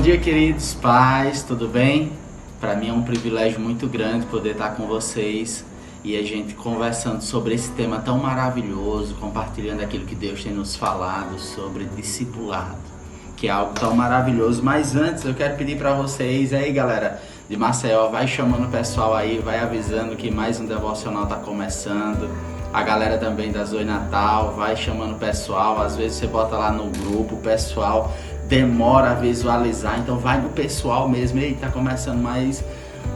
dia, queridos pais, tudo bem? Para mim é um privilégio muito grande poder estar com vocês e a gente conversando sobre esse tema tão maravilhoso, compartilhando aquilo que Deus tem nos falado sobre discipulado, que é algo tão maravilhoso. Mas antes eu quero pedir para vocês aí, galera de Maceió, vai chamando o pessoal aí, vai avisando que mais um devocional está começando. A galera também da Zoe Natal, vai chamando o pessoal. Às vezes você bota lá no grupo, o pessoal demora a visualizar, então vai no pessoal mesmo. Ei, tá começando mais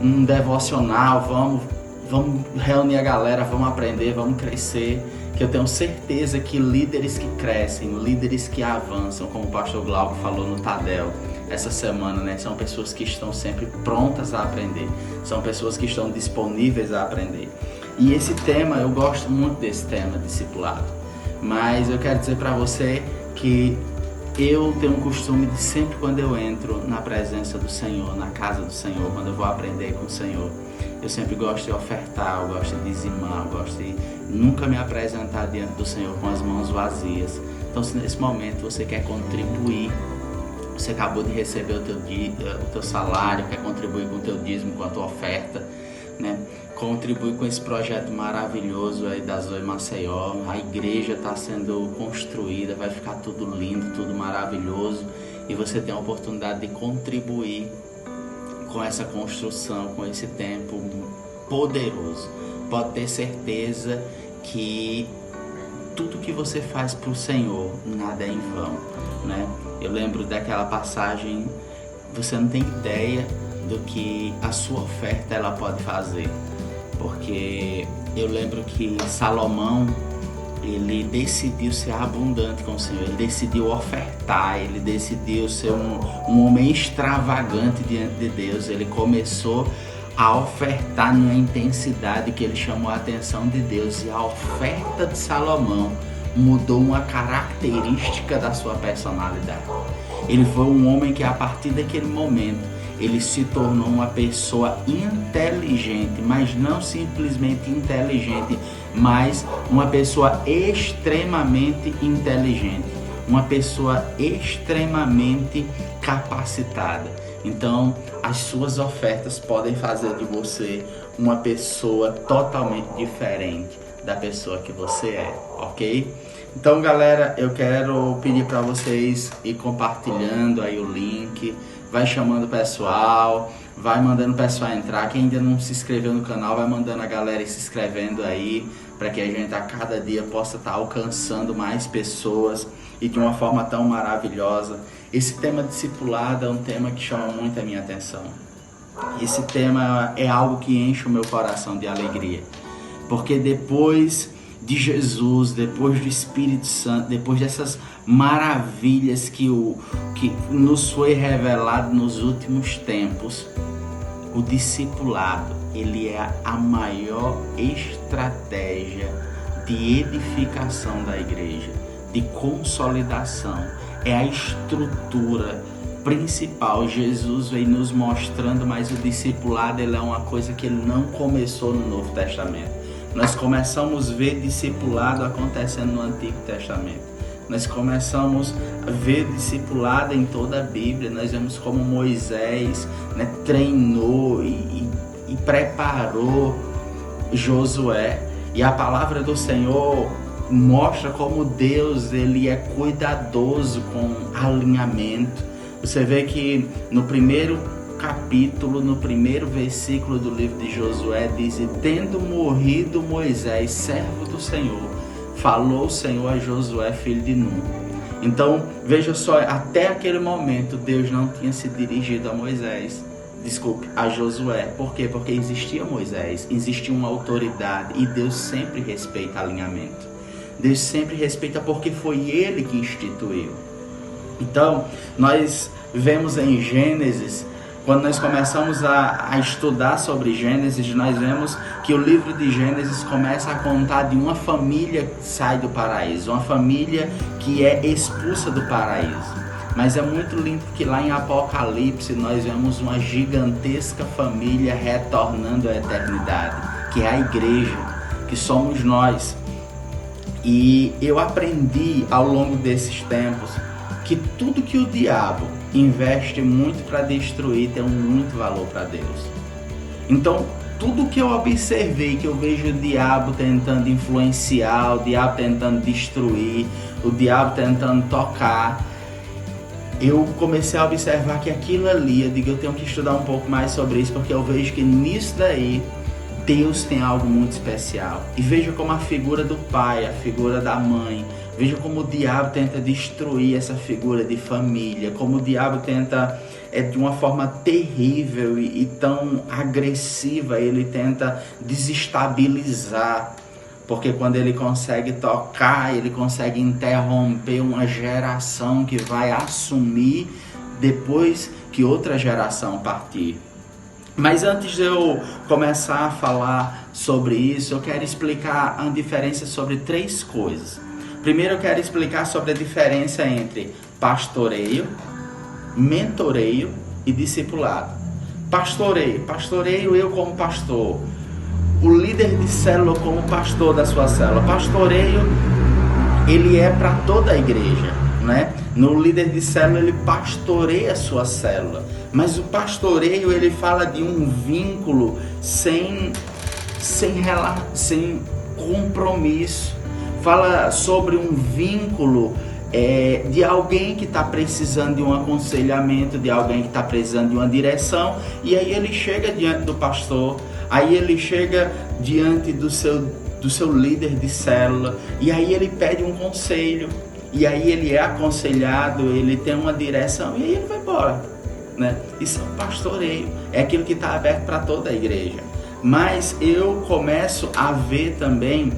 um devocional, vamos reunir a galera, vamos aprender, vamos crescer, que eu tenho certeza que líderes que crescem, líderes que avançam, como o pastor Glauco falou no Tadel essa semana, né? São pessoas que estão sempre prontas a aprender, são pessoas que estão disponíveis a aprender. E esse tema, eu gosto muito desse tema, discipulado, mas eu quero dizer para você que eu tenho um costume de sempre quando eu entro na presença do Senhor, na casa do Senhor, quando eu vou aprender com o Senhor, eu sempre gosto de ofertar, eu gosto de dizimar, eu gosto de nunca me apresentar diante do Senhor com as mãos vazias. Então, se nesse momento você quer contribuir, você acabou de receber o teu salário, quer contribuir com o teu dízimo, com a tua oferta, né? Contribui com esse projeto maravilhoso aí da Zoe Maceió. A igreja está sendo construída, vai ficar tudo lindo, tudo maravilhoso, e você tem a oportunidade de contribuir com essa construção, com esse tempo poderoso. Pode ter certeza que tudo que você faz para o Senhor, nada é em vão, né? Eu lembro daquela passagem, você não tem ideia do que a sua oferta ela pode fazer, porque eu lembro que Salomão, ele decidiu ser abundante com o Senhor, ele decidiu ofertar, ele decidiu ser um homem extravagante diante de Deus. Ele começou a ofertar numa intensidade que ele chamou a atenção de Deus, e a oferta de Salomão mudou uma característica da sua personalidade. Ele foi um homem que, a partir daquele momento, ele se tornou uma pessoa inteligente, mas não simplesmente inteligente, mas uma pessoa extremamente inteligente, uma pessoa extremamente capacitada. Então, as suas ofertas podem fazer de você uma pessoa totalmente diferente da pessoa que você é, ok? Então, galera, eu quero pedir para vocês ir compartilhando aí o link, vai chamando o pessoal, vai mandando o pessoal entrar. Quem ainda não se inscreveu no canal, vai mandando a galera ir se inscrevendo aí, para que a gente a cada dia possa estar alcançando mais pessoas e de uma forma tão maravilhosa. Esse tema discipulado é um tema que chama muito a minha atenção. Esse tema é algo que enche o meu coração de alegria, porque depois de Jesus, depois do Espírito Santo, depois dessas maravilhas que nos foi revelado nos últimos tempos, o discipulado, ele é a maior estratégia de edificação da igreja, de consolidação, é a estrutura principal. Jesus vem nos mostrando, mas o discipulado, ele é uma coisa que ele não começou no Novo Testamento. Nós começamos a ver discipulado acontecendo no Antigo Testamento. Nós começamos a ver discipulado em toda a Bíblia. Nós vemos como Moisés, né, treinou e preparou Josué. E a palavra do Senhor mostra como Deus, ele é cuidadoso com alinhamento. Você vê que no primeiro capítulo, no primeiro versículo do livro de Josué, diz: tendo morrido Moisés, servo do Senhor, falou o Senhor a Josué, filho de Nun. Então, veja só, até aquele momento Deus não tinha se dirigido a Josué. Por quê? Porque existia Moisés, existia uma autoridade, e Deus sempre respeita alinhamento. Deus sempre respeita, porque foi Ele que instituiu. Então, nós vemos em Gênesis, quando nós começamos a estudar sobre Gênesis, nós vemos que o livro de Gênesis começa a contar de uma família que sai do paraíso, uma família que é expulsa do paraíso. Mas é muito lindo que lá em Apocalipse nós vemos uma gigantesca família retornando à eternidade, que é a igreja, que somos nós. E eu aprendi ao longo desses tempos que tudo que o diabo investe muito para destruir tem muito valor para Deus. Então, tudo que eu observei, que eu vejo o diabo tentando influenciar, o diabo tentando destruir, o diabo tentando tocar, eu comecei a observar que aquilo ali, eu digo, eu tenho que estudar um pouco mais sobre isso, porque eu vejo que nisso daí, Deus tem algo muito especial. E veja como a figura do pai, a figura da mãe, veja como o diabo tenta destruir essa figura de família, como o diabo tenta, de uma forma terrível e tão agressiva, ele tenta desestabilizar. Porque quando ele consegue tocar, ele consegue interromper uma geração que vai assumir depois que outra geração partir. Mas antes de eu começar a falar sobre isso, eu quero explicar a diferença sobre 3 coisas. Primeiro eu quero explicar sobre a diferença entre pastoreio, mentoreio e discipulado. Pastoreio eu como pastor. O líder de célula como pastor da sua célula. Pastoreio, ele é para toda a igreja, né? No líder de célula, ele pastoreia a sua célula. Mas o pastoreio, ele fala de um vínculo sem compromisso. Fala sobre um vínculo de alguém que está precisando de um aconselhamento, de alguém que está precisando de uma direção. E aí ele chega diante do pastor, aí ele chega diante do seu líder de célula, e aí ele pede um conselho, e aí ele é aconselhado, ele tem uma direção, e aí ele vai embora, né? Isso é um pastoreio, é aquilo que está aberto para toda a igreja. Mas eu começo a ver também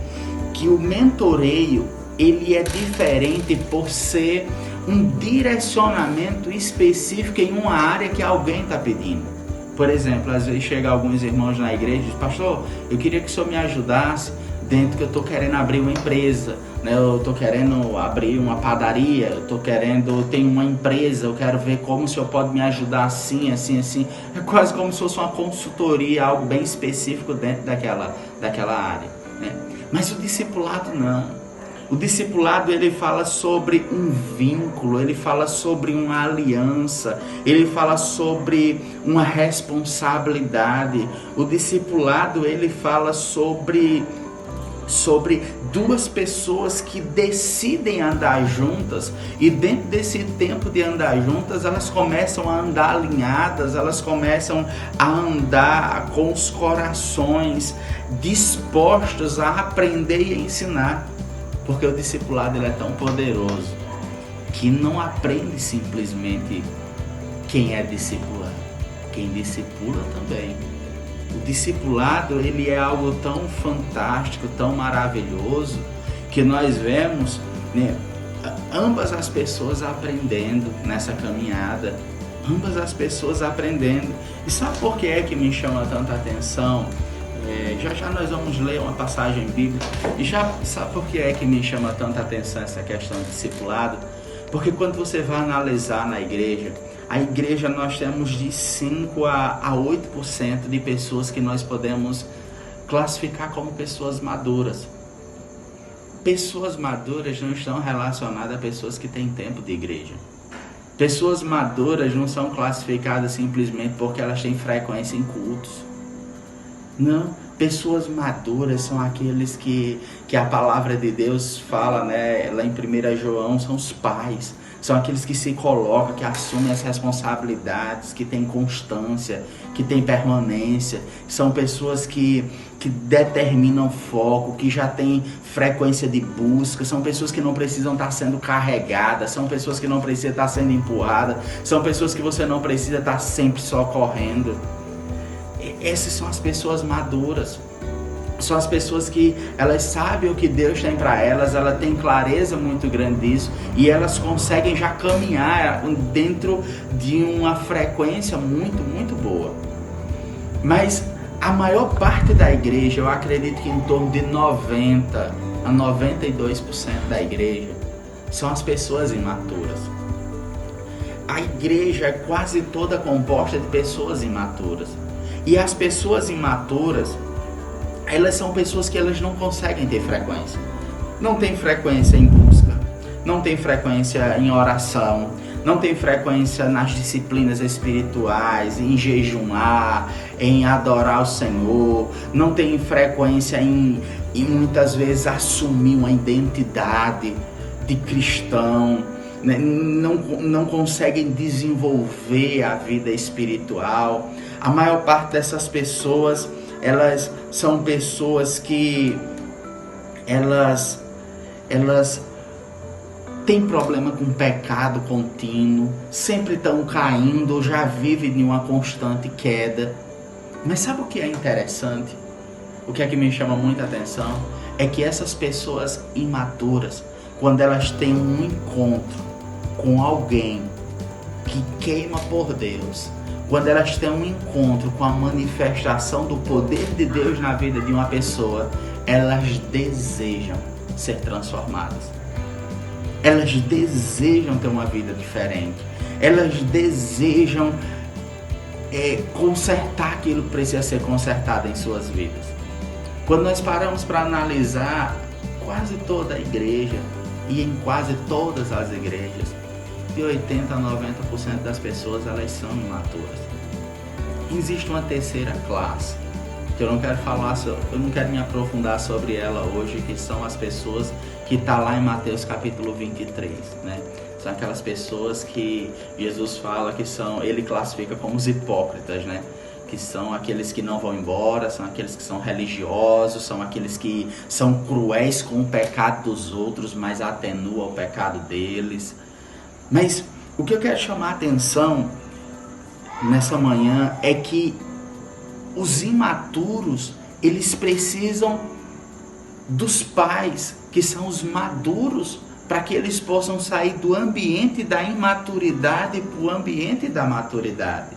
que o mentoreio, ele é diferente por ser um direcionamento específico em uma área que alguém está pedindo. Por exemplo, às vezes chegam alguns irmãos na igreja e dizem: pastor, eu queria que o senhor me ajudasse dentro que eu estou querendo abrir uma empresa, né? Eu estou querendo abrir uma padaria, eu tenho uma empresa, eu quero ver como o senhor pode me ajudar assim. É quase como se fosse uma consultoria, algo bem específico dentro daquela área, né? Mas o discipulado não. O discipulado, ele fala sobre um vínculo, ele fala sobre uma aliança, ele fala sobre uma responsabilidade. O discipulado, ele fala sobre 2 pessoas que decidem andar juntas, e dentro desse tempo de andar juntas, elas começam a andar alinhadas, elas começam a andar com os corações dispostos a aprender e a ensinar. Porque o discipulado, ele é tão poderoso que não aprende simplesmente quem é discipulado, quem discipula também. O discipulado, ele é algo tão fantástico, tão maravilhoso, que nós vemos, né, ambas as pessoas aprendendo nessa caminhada, ambas as pessoas aprendendo. E sabe por que é que me chama tanta atenção? Já nós vamos ler uma passagem bíblica. E já sabe por que é que me chama tanta atenção essa questão de discipulado? Porque quando você vai analisar na igreja, a igreja, nós temos de 5 a 8% de pessoas que nós podemos classificar como pessoas maduras. Pessoas maduras não estão relacionadas a pessoas que têm tempo de igreja. Pessoas maduras não são classificadas simplesmente porque elas têm frequência em cultos. Não, pessoas maduras são aqueles que a palavra de Deus fala, né, lá em 1 João, são os pais. São aqueles que se colocam, que assumem as responsabilidades, que têm constância, que têm permanência. São pessoas que determinam foco, que já têm frequência de busca. São pessoas que não precisam estar sendo carregadas. São pessoas que não precisam estar sendo empurradas. São pessoas que você não precisa estar sempre socorrendo. Essas são as pessoas maduras. São as pessoas que elas sabem o que Deus tem para elas, ela tem clareza muito grande disso, e elas conseguem já caminhar dentro de uma frequência muito, muito boa. Mas a maior parte da igreja, eu acredito que em torno de 90 a 92% da igreja são as pessoas imaturas. A igreja é quase toda composta de pessoas imaturas. E as pessoas imaturas, elas são pessoas que elas não conseguem ter frequência. Não tem frequência em busca, não tem frequência em oração, não tem frequência nas disciplinas espirituais, em jejuar, em adorar o Senhor, não tem frequência em muitas vezes assumir uma identidade de cristão, né? Não conseguem desenvolver a vida espiritual. A maior parte dessas pessoas, elas são pessoas que elas têm problema com pecado contínuo, sempre estão caindo, já vivem de uma constante queda. Mas sabe o que é interessante? O que é que me chama muita atenção? É que essas pessoas imaturas, quando elas têm um encontro com alguém que queima por Deus, quando elas têm um encontro com a manifestação do poder de Deus na vida de uma pessoa, elas desejam ser transformadas. Elas desejam ter uma vida diferente. Elas desejam consertar aquilo que precisa ser consertado em suas vidas. Quando nós paramos para analisar quase toda a igreja, e em quase todas as igrejas, de 80% a 90% das pessoas, elas são imaturas. Existe uma terceira classe, que eu não quero me aprofundar sobre ela hoje, que são as pessoas que está lá em Mateus capítulo 23, né? São aquelas pessoas que Jesus fala que ele classifica como os hipócritas, né? Que são aqueles que não vão embora, são aqueles que são religiosos, são aqueles que são cruéis com o pecado dos outros, mas atenuam o pecado deles. Mas o que eu quero chamar a atenção nessa manhã é que os imaturos, eles precisam dos pais, que são os maduros, para que eles possam sair do ambiente da imaturidade para o ambiente da maturidade.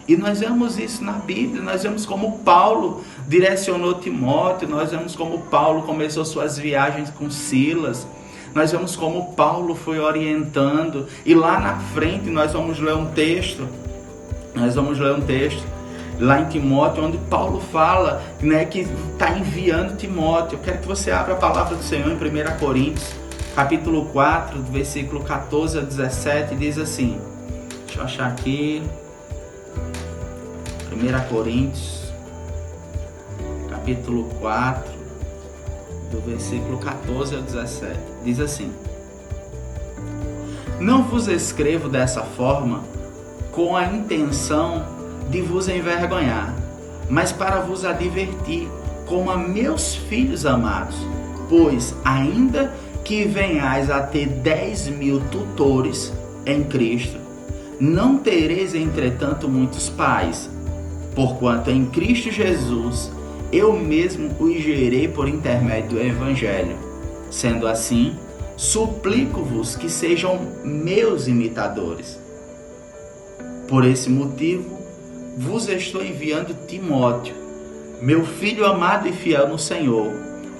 E nós vemos isso na Bíblia, nós vemos como Paulo direcionou Timóteo, nós vemos como Paulo começou suas viagens com Silas, nós vemos como Paulo foi orientando, e lá na frente nós vamos ler um texto lá em Timóteo, onde Paulo fala, né, que está enviando Timóteo. Eu quero que você abra a palavra do Senhor em 1 Coríntios, capítulo 4, versículo 14 a 17, diz assim, deixa eu achar aqui, 1 Coríntios, capítulo 4, do versículo 14 ao 17, diz assim: não vos escrevo dessa forma com a intenção de vos envergonhar, mas para vos advertir como a meus filhos amados, pois ainda que venhais a ter 10.000 tutores em Cristo, não tereis entretanto muitos pais, porquanto em Cristo Jesus eu mesmo os gerei por intermédio do Evangelho. Sendo assim, suplico-vos que sejam meus imitadores. Por esse motivo, vos estou enviando Timóteo, meu filho amado e fiel no Senhor,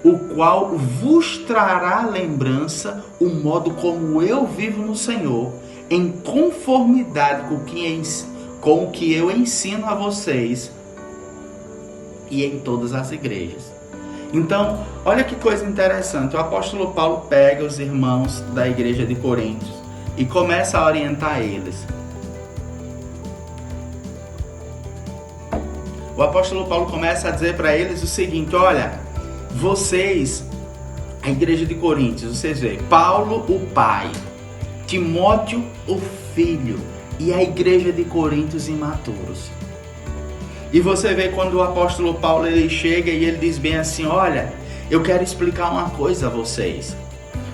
o qual vos trará lembrança o modo como eu vivo no Senhor, em conformidade com o que eu ensino a vocês e em todas as igrejas. Então, olha que coisa interessante, o apóstolo Paulo pega os irmãos da igreja de Coríntios e começa a orientar eles. O apóstolo Paulo começa a dizer para eles o seguinte: olha, vocês, a igreja de Coríntios, vocês veem, Paulo o pai, Timóteo o filho e a igreja de Coríntios imaturos. E você vê quando o apóstolo Paulo ele chega e ele diz bem assim: olha, eu quero explicar uma coisa a vocês.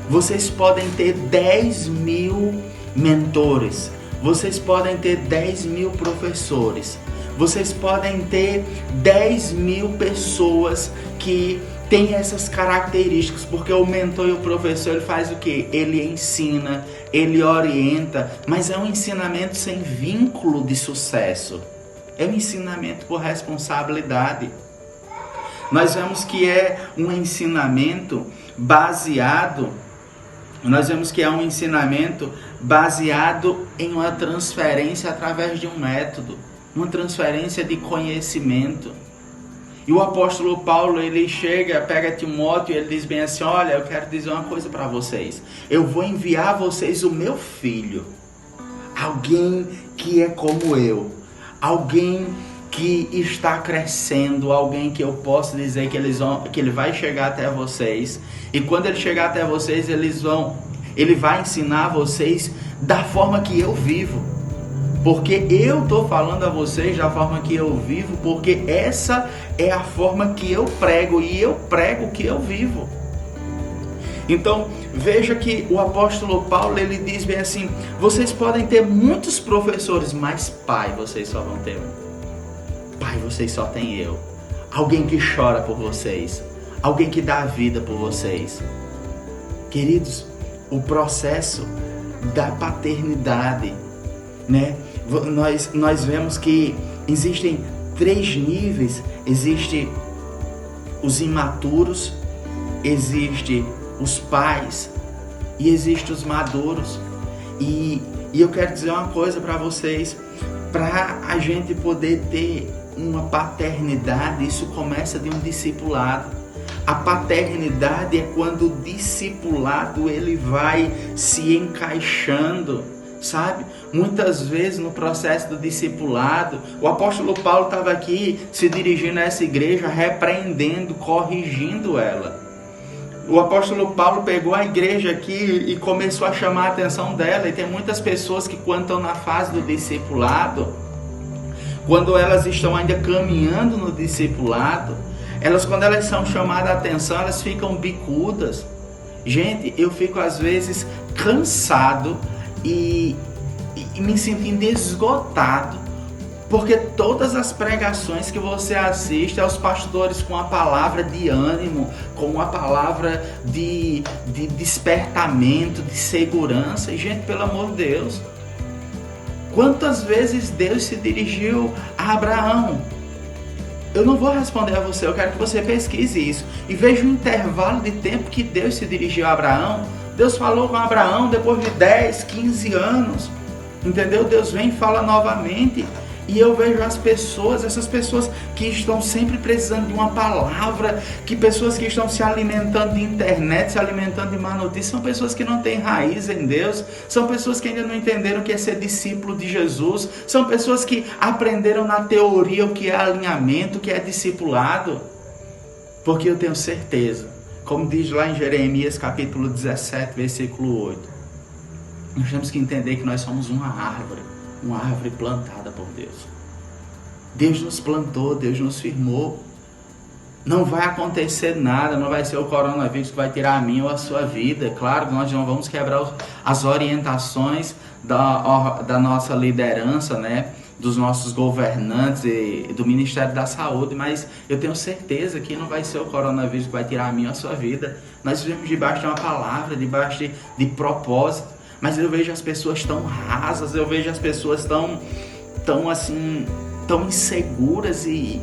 Vocês podem ter 10.000 mentores, vocês podem ter 10.000 professores, vocês podem ter 10.000 pessoas que têm essas características, porque o mentor e o professor ele faz o quê? Ele ensina, ele orienta, mas é um ensinamento sem vínculo de sucesso. É um ensinamento por responsabilidade. Nós vemos que é um ensinamento baseado em uma transferência através de um método, uma transferência de conhecimento. E o apóstolo Paulo, ele chega, pega Timóteo e ele diz bem assim: olha, eu quero dizer uma coisa para vocês. Eu vou enviar a vocês o meu filho. alguém que é como eu, alguém que está crescendo, alguém que eu posso dizer que ele vai chegar até vocês, e quando ele chegar até vocês, ele vai ensinar vocês da forma que eu vivo, porque eu estou falando a vocês da forma que eu vivo, porque essa é a forma que eu prego, e eu prego o que eu vivo. Então, veja que o apóstolo Paulo, ele diz bem assim: vocês podem ter muitos professores, mas pai, vocês só vão ter um. Pai, vocês só têm eu. Alguém que chora por vocês, alguém que dá vida por vocês. Queridos, o processo da paternidade, né? Nós vemos que existem 3 níveis. Existe os imaturos, existe os pais e existe os maduros. E eu quero dizer uma coisa para vocês: para a gente poder ter uma paternidade, isso começa de um discipulado. A paternidade é quando o discipulado ele vai se encaixando, sabe? Muitas vezes no processo do discipulado, o apóstolo Paulo estava aqui se dirigindo a essa igreja, repreendendo, corrigindo ela. O apóstolo Paulo pegou a igreja aqui e começou a chamar a atenção dela. E tem muitas pessoas que, quando estão na fase do discipulado, quando elas estão ainda caminhando no discipulado, quando elas são chamadas a atenção, elas ficam bicudas. Gente, eu fico às vezes cansado e me sentindo esgotado, porque todas as pregações que você assiste aos pastores com a palavra de ânimo, com a palavra de despertamento, de segurança. E, gente, pelo amor de Deus, quantas vezes Deus se dirigiu a Abraão? Eu não vou responder a você, eu quero que você pesquise isso e veja o intervalo de tempo que Deus se dirigiu a Abraão. Deus falou com Abraão depois de 10, 15 anos, entendeu? Deus vem e fala novamente. E eu vejo essas pessoas que estão sempre precisando de uma palavra, que pessoas que estão se alimentando de internet, se alimentando de má notícia, são pessoas que não têm raiz em Deus, são pessoas que ainda não entenderam o que é ser discípulo de Jesus, são pessoas que aprenderam na teoria o que é alinhamento, o que é discipulado. Porque eu tenho certeza, como diz lá em Jeremias capítulo 17, versículo 8, nós temos que entender que nós somos uma árvore plantada por Deus. Deus nos plantou, Deus nos firmou. Não vai acontecer nada, não vai ser o coronavírus que vai tirar a minha ou a sua vida. Claro que nós não vamos quebrar as orientações da nossa liderança, né? Dos nossos governantes e do Ministério da Saúde, mas eu tenho certeza que não vai ser o coronavírus que vai tirar a minha ou a sua vida. Nós vivemos debaixo de uma palavra, debaixo de propósito. Mas eu vejo as pessoas tão rasas, eu vejo as pessoas tão inseguras e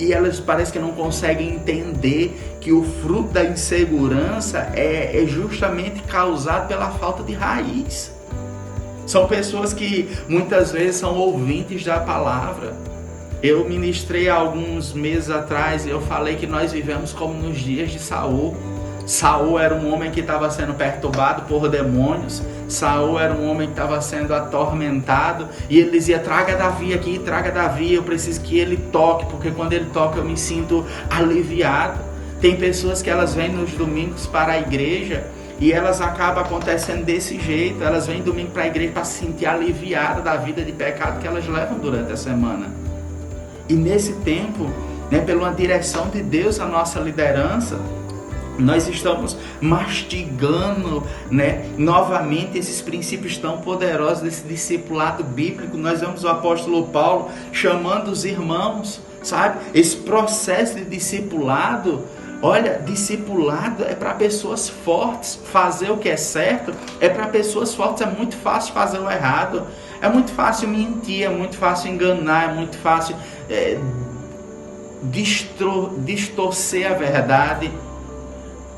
elas parecem que não conseguem entender que o fruto da insegurança é justamente causado pela falta de raiz. São pessoas que muitas vezes são ouvintes da palavra. Eu ministrei há alguns meses atrás e eu falei que nós vivemos como nos dias de Saul. Saul era um homem que estava sendo perturbado por demônios. Saul era um homem que estava sendo atormentado. E ele dizia: traga Davi aqui, traga Davi. Eu preciso que ele toque, porque quando ele toca eu me sinto aliviado. Tem pessoas que elas vêm nos domingos para a igreja e elas acabam acontecendo desse jeito. Elas vêm domingo para a igreja para se sentir aliviada da vida de pecado que elas levam durante a semana. E nesse tempo, né, pela direção de Deus, a nossa liderança, nós estamos mastigando, né, novamente esses princípios tão poderosos desse discipulado bíblico. Nós vemos o apóstolo Paulo chamando os irmãos, sabe? Esse processo de discipulado, olha, discipulado é para pessoas fortes. Fazer o que é certo é para pessoas fortes. É muito fácil fazer o errado, é muito fácil mentir, é muito fácil enganar, é muito fácil distorcer a verdade.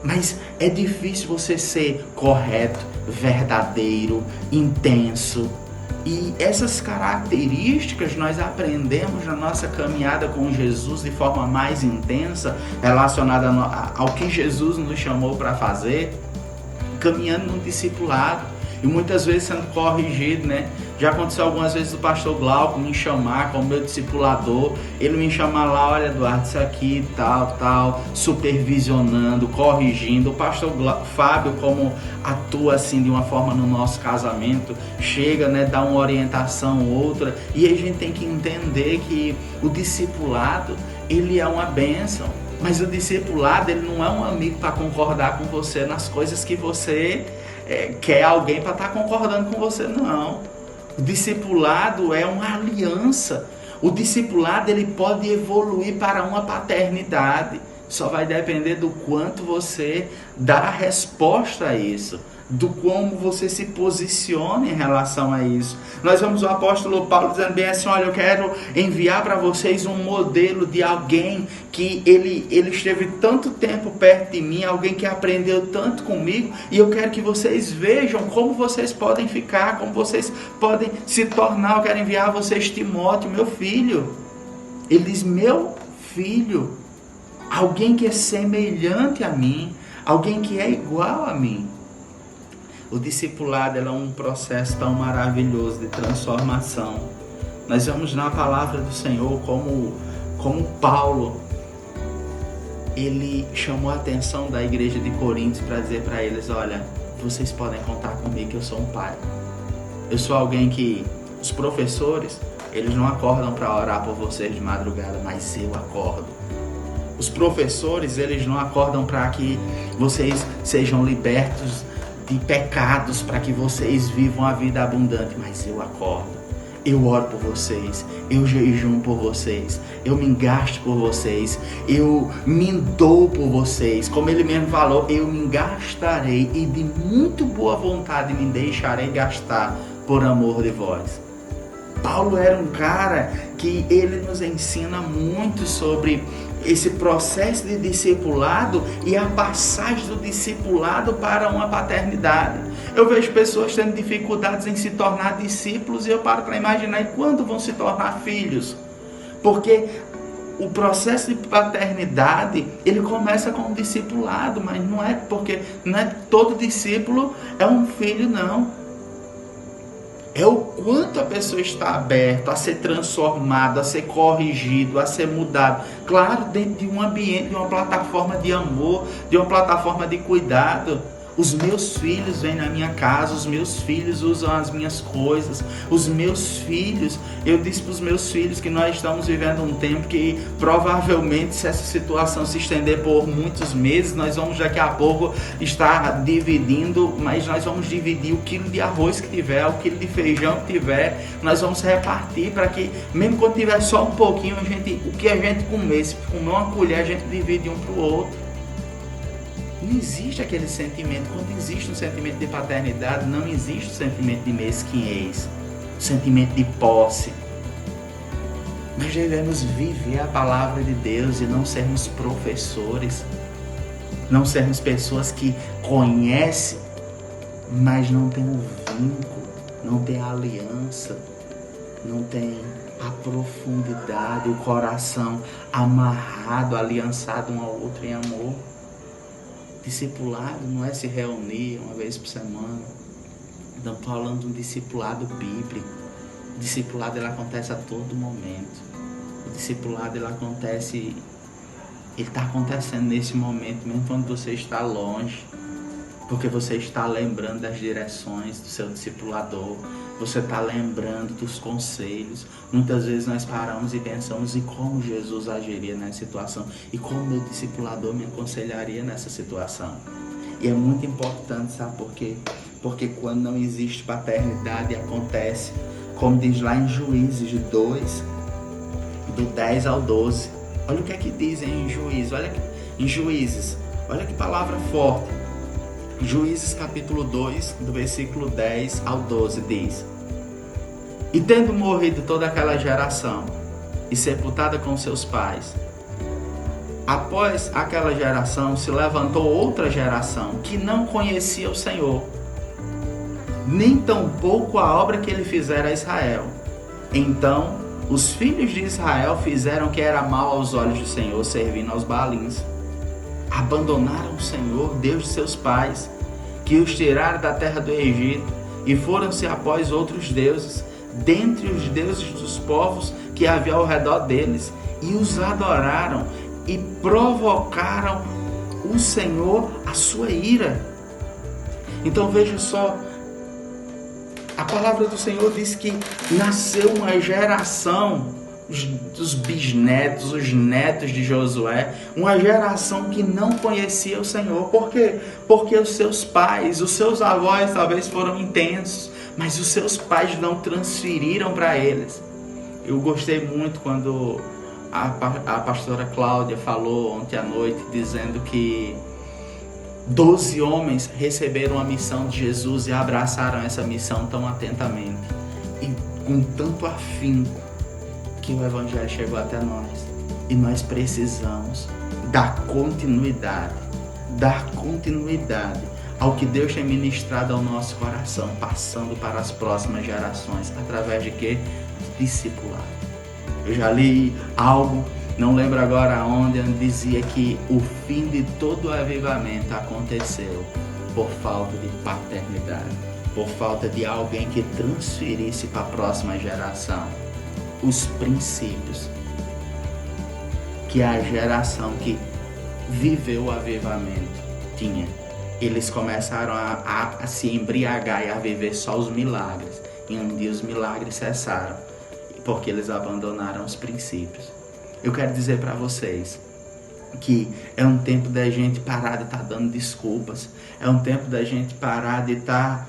Mas é difícil você ser correto, verdadeiro, intenso. E essas características nós aprendemos na nossa caminhada com Jesus de forma mais intensa, relacionada ao que Jesus nos chamou para fazer, caminhando no discipulado. e muitas vezes sendo corrigido, né? Já aconteceu algumas vezes o pastor Glauco me chamar como meu discipulador, ele me chamar lá, olha Eduardo, isso aqui, tal, supervisionando, corrigindo. O pastor Fábio, como atua assim de uma forma no nosso casamento, chega, né, dá uma orientação, outra, e a gente tem que entender que o discipulado, ele é uma bênção, mas o discipulado, ele não é um amigo para concordar com você nas coisas que você quer alguém para estar concordando com você, não. O discipulado é uma aliança. O discipulado, ele pode evoluir para uma paternidade. Só vai depender do quanto você dá a resposta a isso, do como você se posiciona em relação a isso. Nós vemos o apóstolo Paulo dizendo bem assim, olha, eu quero enviar para vocês um modelo de alguém que ele esteve tanto tempo perto de mim, alguém que aprendeu tanto comigo, e eu quero que vocês vejam como vocês podem ficar, como vocês podem se tornar. Eu quero enviar a vocês Timóteo, meu filho. Ele diz, meu filho, alguém que é semelhante a mim, alguém que é igual a mim. O discipulado é um processo tão maravilhoso de transformação. Nós vemos na palavra do Senhor como Paulo, ele chamou a atenção da igreja de Coríntios para dizer para eles, olha, vocês podem contar comigo que eu sou um pai. Eu sou alguém que os professores, eles não acordam para orar por vocês de madrugada, mas eu acordo. Os professores, eles não acordam para que vocês sejam libertos de pecados, para que vocês vivam a vida abundante, mas eu acordo, eu oro por vocês, eu jejuo por vocês, eu me engasto por vocês, eu me dou por vocês, como ele mesmo falou, eu me gastarei e de muito boa vontade me deixarei gastar por amor de vós. Paulo era um cara que ele nos ensina muito sobre esse processo de discipulado e a passagem do discipulado para uma paternidade. Eu vejo pessoas tendo dificuldades em se tornar discípulos e eu paro para imaginar e quando vão se tornar filhos. Porque o processo de paternidade, ele começa com o discipulado, mas não é todo discípulo é um filho, não. É o quanto a pessoa está aberta a ser transformada, a ser corrigido, a ser mudado. Claro, dentro de um ambiente, de uma plataforma de amor, de uma plataforma de cuidado. Os meus filhos vêm na minha casa, os meus filhos usam as minhas coisas, os meus filhos, eu disse para os meus filhos que nós estamos vivendo um tempo que provavelmente, se essa situação se estender por muitos meses, nós vamos daqui a pouco estar dividindo, mas nós vamos dividir o quilo de arroz que tiver, o quilo de feijão que tiver, nós vamos repartir para que, mesmo quando tiver só um pouquinho, o que a gente comer, se comer uma colher, a gente divide um para o outro. Não existe aquele sentimento. Quando existe um sentimento de paternidade, não existe o sentimento de mesquinhez, o sentimento de posse. Nós devemos viver a palavra de Deus e não sermos professores, não sermos pessoas que conhecem, mas não têm o vínculo, não têm a aliança, não têm a profundidade, o coração amarrado, aliançado um ao outro em amor. Discipulado não é se reunir uma vez por semana. Estamos falando de um discipulado bíblico. O discipulado ele acontece a todo momento. O discipulado ele está acontecendo nesse momento, mesmo quando você está longe. Porque você está lembrando das direções do seu discipulador. Você está lembrando dos conselhos. Muitas vezes nós paramos e pensamos, e como Jesus agiria nessa situação? E como meu discipulador me aconselharia nessa situação? E é muito importante, sabe por quê? Porque quando não existe paternidade, acontece, como diz lá em Juízes 2, do 10 ao 12. Olha o que é que dizem em Juízes. Olha que palavra forte. Juízes capítulo 2, do versículo 10 ao 12 diz: E tendo morrido toda aquela geração e sepultada com seus pais, após aquela geração se levantou outra geração que não conhecia o Senhor, nem tampouco a obra que ele fizera a Israel. Então os filhos de Israel fizeram o que era mal aos olhos do Senhor, servindo aos Baalins. Abandonaram o Senhor, Deus de seus pais, que os tirara da terra do Egito, e foram-se após outros deuses, dentre os deuses dos povos que havia ao redor deles, e os adoraram e provocaram o Senhor a sua ira. Então veja só, a palavra do Senhor diz que nasceu uma geração, os bisnetos, os netos de Josué, uma geração que não conhecia o Senhor. Por quê? Porque os seus pais, os seus avós talvez foram intensos, mas os seus pais não transferiram para eles. Eu gostei muito quando a pastora Cláudia falou ontem à noite, dizendo que 12 homens receberam a missão de Jesus e abraçaram essa missão tão atentamente e com tanto afinco, que o Evangelho chegou até nós. E nós precisamos dar continuidade ao que Deus tem ministrado ao nosso coração, passando para as próximas gerações, através de quê? Discipulado. Eu já li algo, não lembro agora onde dizia que o fim de todo o avivamento aconteceu por falta de paternidade, por falta de alguém que transferisse para a próxima geração os princípios que a geração que viveu o avivamento tinha. Eles começaram a se embriagar e a viver só os milagres, e um dia os milagres cessaram, porque eles abandonaram os princípios. Eu quero dizer para vocês que é um tempo da gente parar de estar dando desculpas, é um tempo da gente parar de estar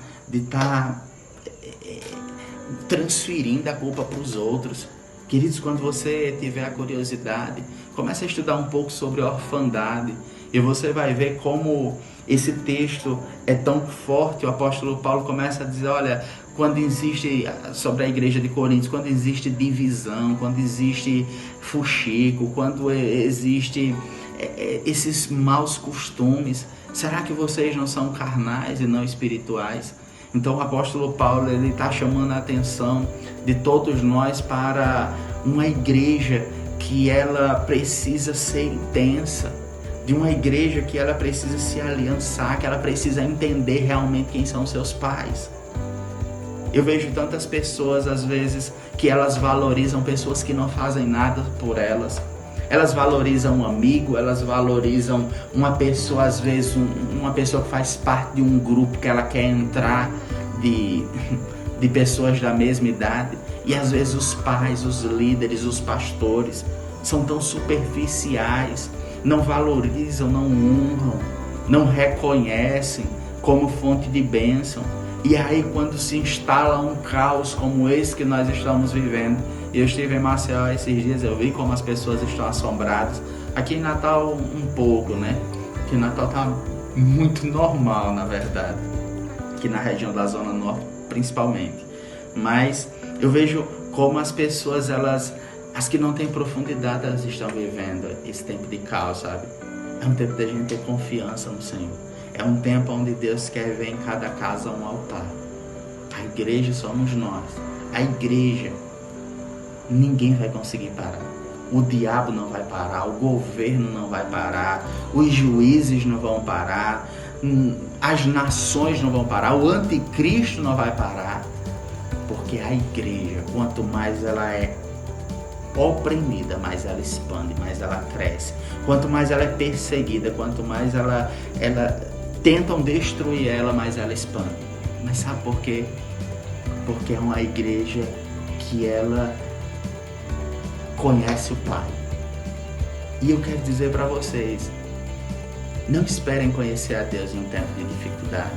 transferindo a culpa para os outros. Queridos, quando você tiver a curiosidade, comece a estudar um pouco sobre a orfandade e você vai ver como esse texto é tão forte. O apóstolo Paulo começa a dizer, olha, quando existe, sobre a igreja de Coríntios, quando existe divisão, quando existe fuxico, quando existe esses maus costumes, será que vocês não são carnais e não espirituais? Então o apóstolo Paulo está chamando a atenção de todos nós para uma igreja que ela precisa ser intensa, de uma igreja que ela precisa se aliançar, que ela precisa entender realmente quem são seus pais. Eu vejo tantas pessoas às vezes que elas valorizam pessoas que não fazem nada por elas. Elas valorizam um amigo, elas valorizam uma pessoa, às vezes uma pessoa que faz parte de um grupo que ela quer entrar de pessoas da mesma idade. E às vezes os pais, os líderes, os pastores são tão superficiais, não valorizam, não honram, não reconhecem como fonte de bênção. E aí quando se instala um caos como esse que nós estamos vivendo, eu estive em Maceió esses dias, eu vi como as pessoas estão assombradas. Aqui em Natal um pouco, né? Aqui em Natal tá muito normal, na verdade. Aqui na região da Zona Norte, principalmente. Mas eu vejo como as pessoas, as que não têm profundidade, elas estão vivendo esse tempo de caos, sabe? É um tempo da gente ter confiança no Senhor. É um tempo onde Deus quer ver em cada casa um altar. A igreja somos nós. A igreja, ninguém vai conseguir parar. O diabo não vai parar, o governo não vai parar, os juízes não vão parar, as nações não vão parar, o anticristo não vai parar. Porque a igreja, quanto mais ela é oprimida, mais ela expande, mais ela cresce. Quanto mais ela é perseguida, quanto mais ela tentam destruir ela, mais ela expande. Mas sabe por quê? Porque é uma igreja que ela conhece o Pai. E eu quero dizer para vocês, não esperem conhecer a Deus em um tempo de dificuldade.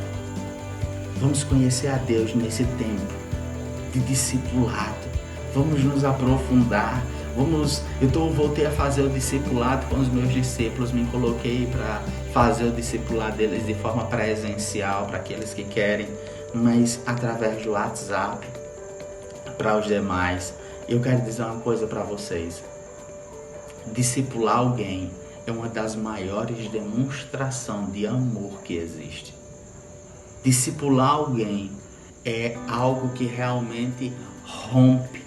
Vamos conhecer a Deus nesse tempo de discipulado. Vamos nos aprofundar. Voltei a fazer o discipulado com os meus discípulos, me coloquei para fazer o discipulado deles de forma presencial para aqueles que querem, mas através do WhatsApp para os demais. Eu quero dizer uma coisa para vocês. Discipular alguém é uma das maiores demonstrações de amor que existe. Discipular alguém é algo que realmente rompe.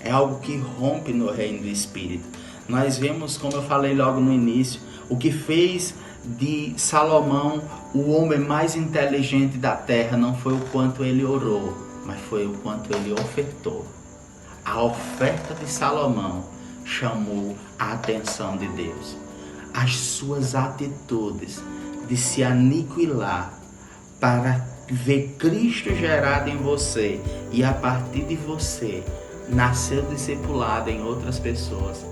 É algo que rompe no reino do Espírito. Nós vemos, como eu falei logo no início, o que fez de Salomão, o homem mais inteligente da terra, não foi o quanto ele orou, mas foi o quanto ele ofertou. A oferta de Salomão chamou a atenção de Deus. As suas atitudes de se aniquilar para ver Cristo gerado em você e a partir de você nascer discipulado em outras pessoas,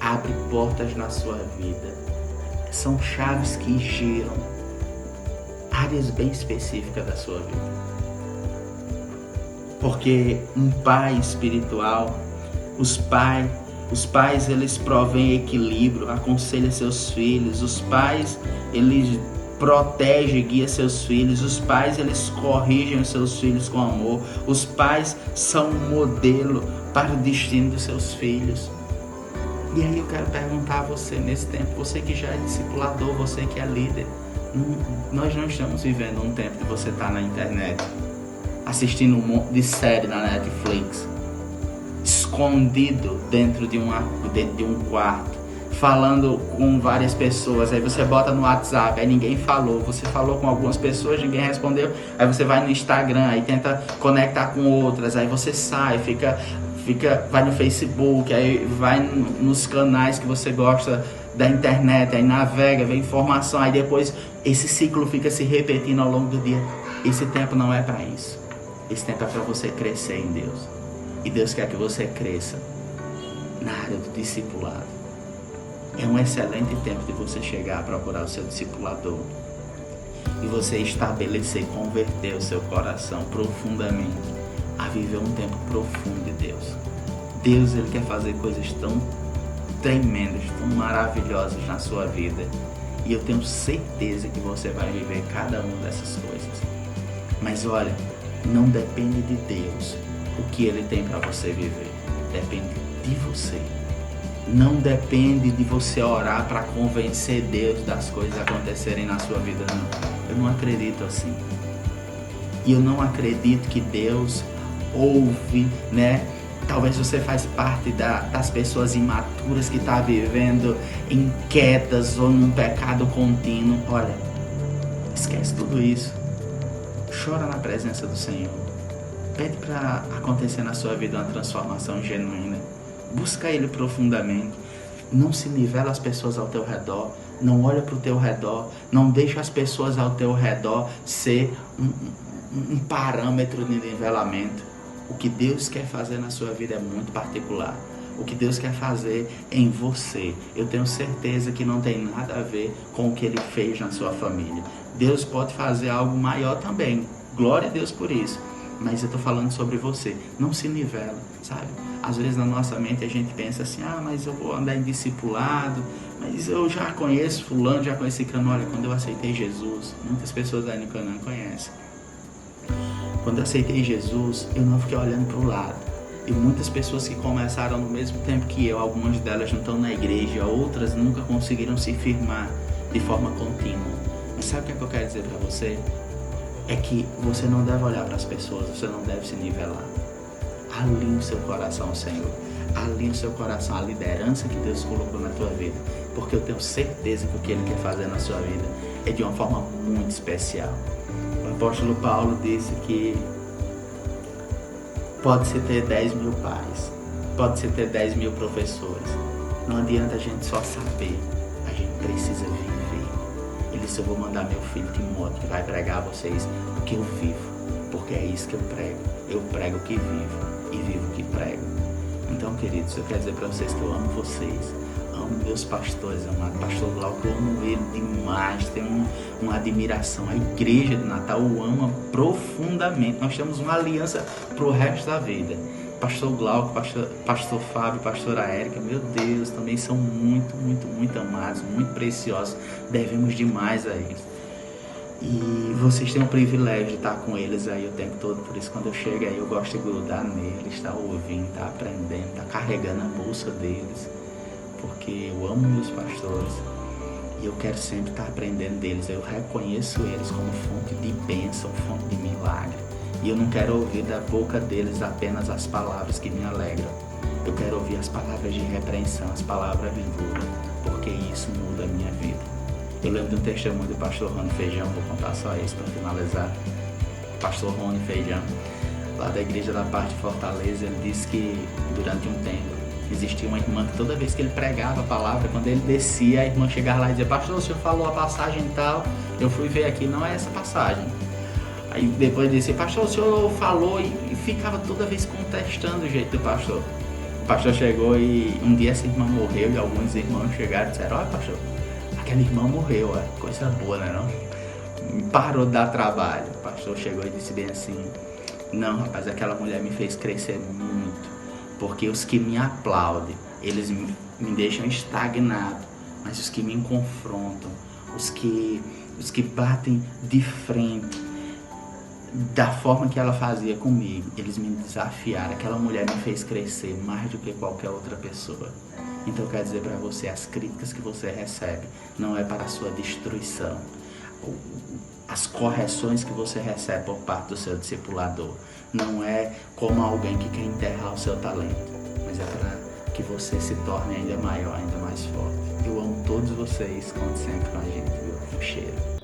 abre portas na sua vida. São chaves que giram áreas bem específicas da sua vida. Porque um pai espiritual, os pais eles provêm equilíbrio, aconselham seus filhos. Os pais eles protegem e guiam seus filhos. Os pais eles corrigem os seus filhos com amor. Os pais são um modelo para o destino dos seus filhos. E aí eu quero perguntar a você nesse tempo, você que já é discipulador, você que é líder, nós não estamos vivendo um tempo de você estar na internet assistindo um monte de série na Netflix, escondido dentro de um quarto, falando com várias pessoas. Aí você bota no WhatsApp, aí ninguém falou, você falou com algumas pessoas, ninguém respondeu, aí você vai no Instagram, aí tenta conectar com outras, aí você sai, vai no Facebook, aí vai nos canais que você gosta da internet, aí navega, vê informação, aí depois esse ciclo fica se repetindo ao longo do dia. Esse tempo não é para isso. Esse tempo é para você crescer em Deus. E Deus quer que você cresça na área do discipulado. É um excelente tempo de você chegar a procurar o seu discipulador e você estabelecer, converter o seu coração profundamente a viver um tempo profundo de Deus. Deus, Ele quer fazer coisas tão tremendas, tão maravilhosas na sua vida. E eu tenho certeza que você vai viver cada uma dessas coisas. Mas olha, não depende de Deus o que Ele tem para você viver. Depende de você. Não depende de você orar para convencer Deus das coisas acontecerem na sua vida, não. Eu não acredito assim. E eu não acredito que Deus ouve, né? Talvez você faz parte das pessoas imaturas que está vivendo em quedas ou num pecado contínuo. Olha, esquece tudo isso. Chora na presença do Senhor. Pede para acontecer na sua vida uma transformação genuína. Busca Ele profundamente. Não se nivela as pessoas ao teu redor. Não olha para o teu redor. Não deixa as pessoas ao teu redor ser um parâmetro de nivelamento. O que Deus quer fazer na sua vida é muito particular. O que Deus quer fazer em você, eu tenho certeza que não tem nada a ver com o que Ele fez na sua família. Deus pode fazer algo maior também. Glória a Deus por isso. Mas eu estou falando sobre você. Não se nivela, sabe? Às vezes na nossa mente a gente pensa assim, mas eu vou andar em discipulado, mas eu já conheço fulano, já conheci Cano. Olha, quando eu aceitei Jesus, muitas pessoas aí no Canaã conhecem. Quando eu aceitei Jesus, eu não fiquei olhando para o lado. E muitas pessoas que começaram no mesmo tempo que eu, algumas delas não estão na igreja, outras nunca conseguiram se firmar de forma contínua. Mas sabe o que eu quero dizer para você? É que você não deve olhar para as pessoas, você não deve se nivelar. Alinhe o seu coração ao Senhor. Alinhe o seu coração à liderança que Deus colocou na tua vida. Porque eu tenho certeza que o que Ele quer fazer na sua vida é de uma forma muito especial. O apóstolo Paulo disse que pode-se ter 10 mil pais, pode-se ter 10 mil professores. Não adianta a gente só saber, a gente precisa viver. Ele disse, eu vou mandar meu filho Timóteo, que vai pregar a vocês o que eu vivo, porque é isso que eu prego. Eu prego o que vivo e vivo o que prego. Então, queridos, eu quero dizer para vocês que eu amo vocês. Amo meus pastores, amado pastor Glauco, eu amo ele demais, tenho uma admiração. A igreja de Natal o ama profundamente. Nós temos uma aliança pro resto da vida. Pastor Glauco, pastor Fábio, pastora Érica, meu Deus, também são muito, muito, muito amados, muito preciosos. Devemos demais a eles. E vocês têm o privilégio de estar com eles aí o tempo todo. Por isso, quando eu chego aí, eu gosto de grudar neles, estar ouvindo, estar aprendendo, estar carregando a bolsa deles. Porque eu amo meus pastores e eu quero sempre estar aprendendo deles. Eu reconheço eles como fonte de bênção, fonte de milagre. E eu não quero ouvir da boca deles apenas as palavras que me alegram. Eu quero ouvir as palavras de repreensão, as palavras de dura, porque isso muda a minha vida. Eu lembro de um testemunho do pastor Rony Feijão, vou contar só isso para finalizar. Pastor Rony Feijão, lá da Igreja da Paz de Fortaleza, ele disse que durante um tempo existia uma irmã que toda vez que ele pregava a palavra, quando ele descia, a irmã chegava lá e dizia: pastor, o senhor falou a passagem e tal, eu fui ver aqui, não é essa passagem. Aí depois disse: pastor, o senhor falou, e ficava toda vez contestando o jeito do pastor. O pastor chegou e um dia essa irmã morreu e alguns irmãos chegaram e disseram: olha, pastor, aquela irmã morreu, coisa boa, né não? Parou de dar trabalho. O pastor chegou e disse bem assim: não, rapaz, aquela mulher me fez crescer muito, porque os que me aplaudem, eles me deixam estagnado, mas os que me confrontam, os que batem de frente, da forma que ela fazia comigo, eles me desafiaram. Aquela mulher me fez crescer mais do que qualquer outra pessoa. Então eu quero dizer para você, as críticas que você recebe não é para a sua destruição. As correções que você recebe por parte do seu discipulador não é como alguém que quer enterrar o seu talento, mas é para que você se torne ainda maior, ainda mais forte. Eu amo todos vocês, conte sempre com a gente, viu? Um cheiro.